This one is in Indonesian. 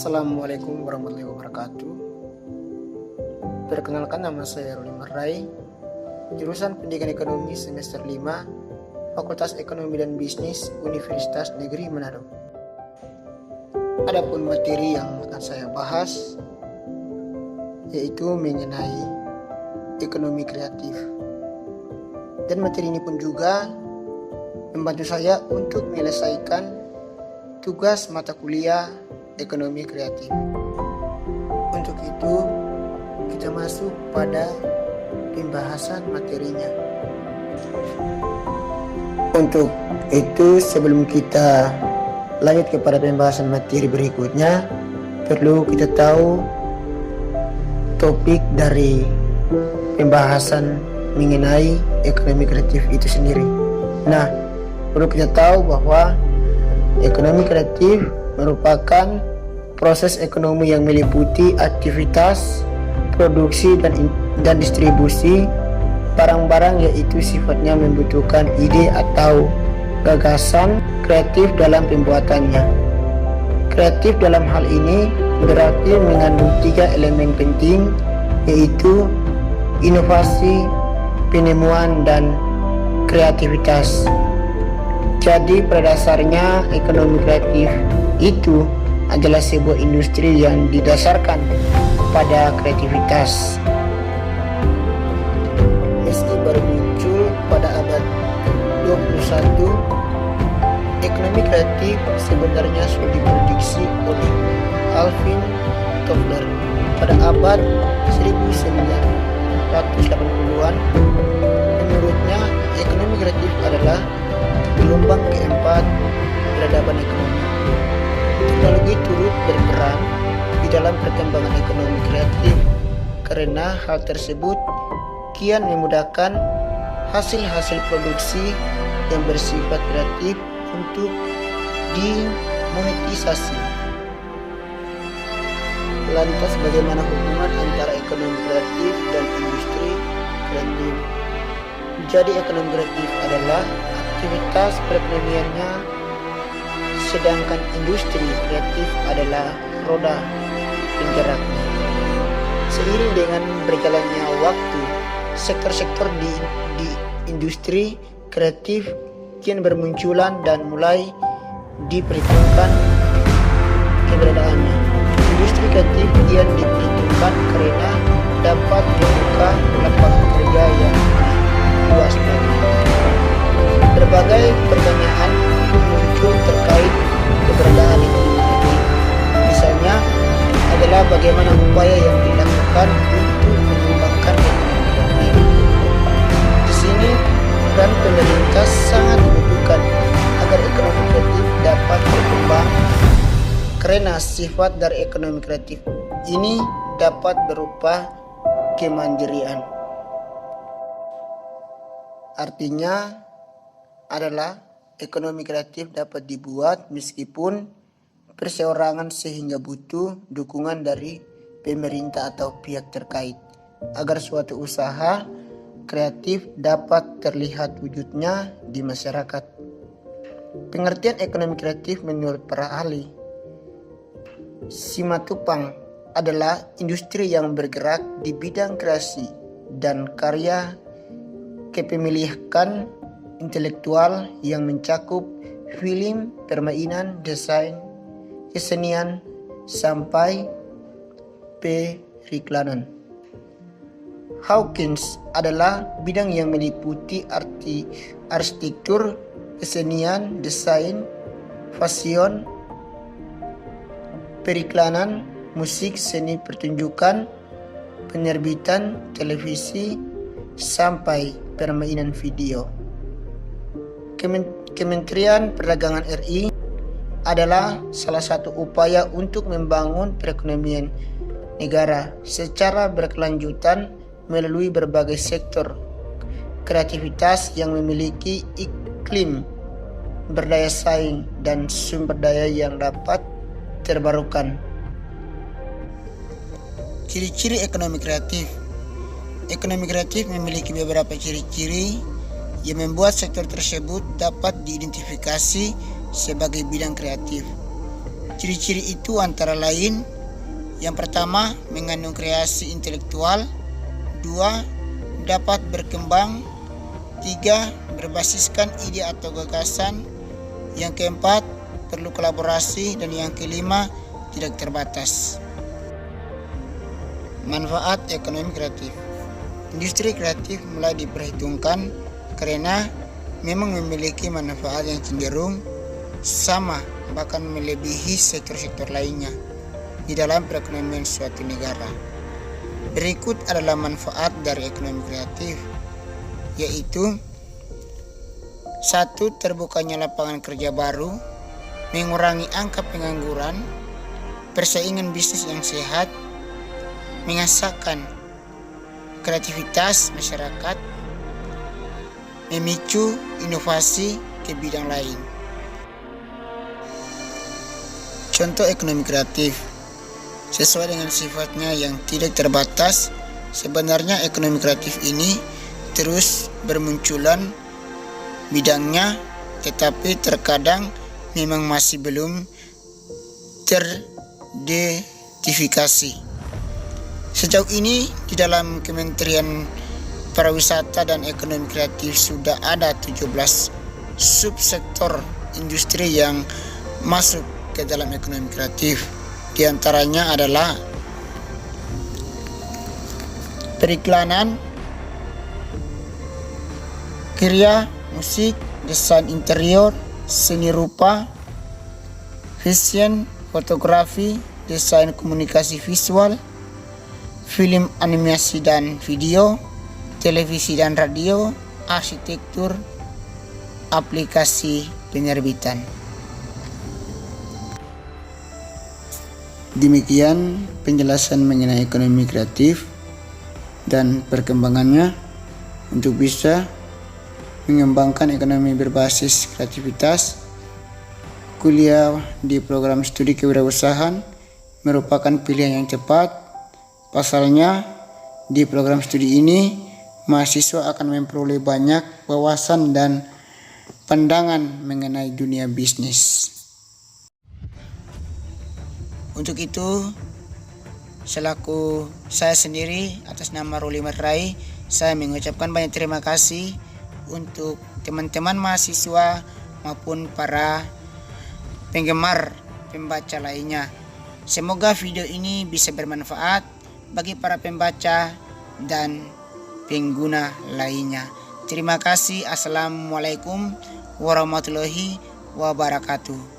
Assalamualaikum warahmatullahi wabarakatuh. Perkenalkan, nama saya Ruli Marai, jurusan Pendidikan Ekonomi semester 5, Fakultas Ekonomi dan Bisnis Universitas Negeri Manado. Adapun materi yang akan saya bahas yaitu mengenai ekonomi kreatif. Dan materi ini pun juga membantu saya untuk menyelesaikan tugas mata kuliah ekonomi kreatif. Untuk itu, kita masuk pada pembahasan materinya. Untuk itu, sebelum kita lanjut kepada pembahasan materi berikutnya, perlu kita tahu topik dari pembahasan mengenai ekonomi kreatif itu sendiri. Nah, perlu kita tahu bahwa ekonomi kreatif merupakan proses ekonomi yang meliputi aktivitas produksi dan distribusi barang-barang, yaitu sifatnya membutuhkan ide atau gagasan kreatif dalam pembuatannya. Kreatif dalam hal ini berarti mengandung 3 elemen penting, yaitu inovasi, penemuan, dan kreativitas. Jadi pada dasarnya ekonomi kreatif itu adalah sebuah industri yang didasarkan pada kreativitas. Meski baru muncul pada abad 21, ekonomi kreatif sebenarnya sudah diprediksi oleh Alvin Toffler pada abad 1980-an. Menurutnya, ekonomi kreatif adalah gelombang keempat peradaban ekonomi. Teknologi turut berperan di dalam perkembangan ekonomi kreatif karena hal tersebut kian memudahkan hasil-hasil produksi yang bersifat kreatif untuk dimonetisasi. Lantas, bagaimana hubungan antara ekonomi kreatif dan industri kreatif? Jadi, ekonomi kreatif adalah aktivitas perekonomiannya, sedangkan industri kreatif adalah roda penggeraknya. Seiring dengan berjalannya waktu, sektor-sektor di industri kreatif kian bermunculan dan mulai diperhitungkan keberadaannya. Industri kreatif kian diperhitungkan karena dapat membuka lapangan kerja yang luas lagi. Berbagai pertanyaan pun muncul terkait keberadaan ekonomi kreatif. Misalnya adalah bagaimana upaya yang dilakukan untuk mengembangkan ekonomi kreatif. Di sini peran pemerintah sangat dibutuhkan agar ekonomi kreatif dapat berkembang, karena sifat dari ekonomi kreatif ini dapat berupa kemandirian. Artinya adalah ekonomi kreatif dapat dibuat meskipun perseorangan, sehingga butuh dukungan dari pemerintah atau pihak terkait agar suatu usaha kreatif dapat terlihat wujudnya di masyarakat. Pengertian ekonomi kreatif menurut para ahli Simatupang adalah industri yang bergerak di bidang kreasi dan karya kepemilikan intelektual yang mencakup film, permainan, desain, kesenian, sampai periklanan. Hawkins adalah bidang yang meliputi arsitektur, kesenian, desain, fashion, periklanan, musik, seni pertunjukan, penerbitan, televisi, sampai permainan video. Kementerian Perdagangan RI adalah salah satu upaya untuk membangun perekonomian negara secara berkelanjutan melalui berbagai sektor kreativitas yang memiliki iklim berdaya saing dan sumber daya yang dapat terbarukan. Ciri-ciri ekonomi kreatif. Ekonomi kreatif memiliki beberapa ciri-ciri yang membuat sektor tersebut dapat diidentifikasi sebagai bidang kreatif. Ciri-ciri itu antara lain: yang pertama, mengandung kreasi intelektual. 2. Dapat berkembang. 3. Berbasiskan ide atau gagasan. Yang keempat, perlu kolaborasi. Dan yang kelima, tidak terbatas. Manfaat ekonomi kreatif. Industri kreatif mulai diperhitungkan karena memang memiliki manfaat yang cenderung sama, bahkan melebihi sektor-sektor lainnya di dalam perekonomian suatu negara. Berikut adalah manfaat dari ekonomi kreatif, yaitu: 1. Terbukanya lapangan kerja baru, mengurangi angka pengangguran, persaingan bisnis yang sehat, mengasahkan kreativitas masyarakat, memicu inovasi ke bidang lain. Contoh ekonomi kreatif. Sesuai dengan sifatnya yang tidak terbatas, sebenarnya ekonomi kreatif ini terus bermunculan bidangnya, tetapi terkadang memang masih belum teridentifikasi. Sejauh ini di dalam Kementerian Pariwisata dan Ekonomi Kreatif sudah ada 17 subsektor industri yang masuk ke dalam ekonomi kreatif. Di antaranya adalah periklanan, karya musik, desain interior, seni rupa, fashion, fotografi, desain komunikasi visual, film animasi dan video, televisi dan radio, arsitektur, aplikasi penerbitan. Demikian penjelasan mengenai ekonomi kreatif dan perkembangannya. Untuk bisa mengembangkan ekonomi berbasis kreativitas, kuliah di program studi kewirausahaan merupakan pilihan yang tepat. Pasalnya, di program studi ini, mahasiswa akan memperoleh banyak wawasan dan pandangan mengenai dunia bisnis. Untuk itu, selaku saya sendiri atas nama Ruli Merai, saya mengucapkan banyak terima kasih untuk teman-teman mahasiswa maupun para penggemar pembaca lainnya. Semoga video ini bisa bermanfaat bagi para pembaca dan pengguna lainnya. Terima kasih. Assalamualaikum warahmatullahi wabarakatuh.